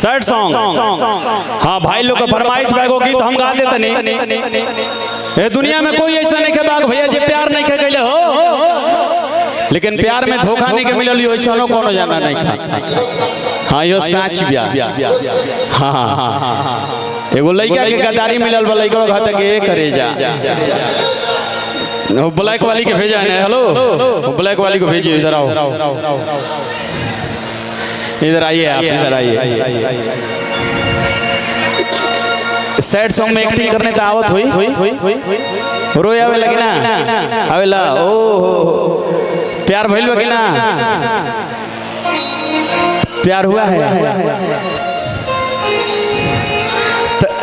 Sad song. हाँ भाई लोग का फरमाइश बैगो गीत हम गा देते नहीं। ये दुनिया में कोई ऐसा नहीं है बाग भैया जे प्यार नहीं के कैले हो, लेकिन प्यार में धोखा नहीं के मिलल हो ऐसा कोनो जाना नहीं खा। हाँ यो सच बिया। हाँ एगो लड़का के गद्दारी मिलल बा, लड़का कहता के करे जा ब्लैक वाली के भेजा है। हेलो ब्लैक वाली को भेजिए, इधर आओ, इधर आइए आप, इधर आइए। सैड सॉन्ग में एक्टिंग करने तो आवत हुई रोए आवे लगे ना आवेला। ओ प्यार भइल बा कि ना? प्यार हुआ है?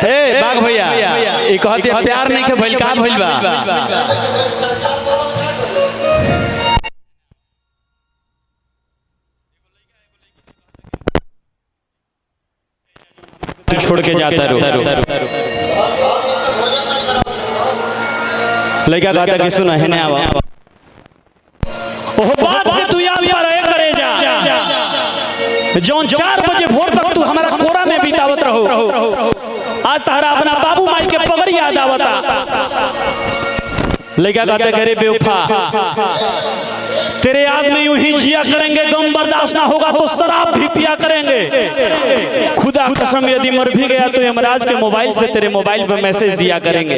ए बाग भैया ये कहते प्यार नहीं के भइल, का भइल बा? छोड़ के जाता रो लड़का कहता कि सुना है ना आवा ओह बात से तू याद रहे करे जा जौन 4 बजे भोर तक तू हमारा कोरा में बितावत रहो, आज तारा अपना बाबू माई के पगड़ याद आवता। लड़का कहता करे बेवफा तेरे याद में यूं ही जिया करेंगे, गम बर्दाश्त ना होगा तो शराब भी पिया करेंगे। खुदा कसम यदि मर भी गया तो यमराज के मोबाइल से तेरे मोबाइल पर मैसेज दिया करेंगे।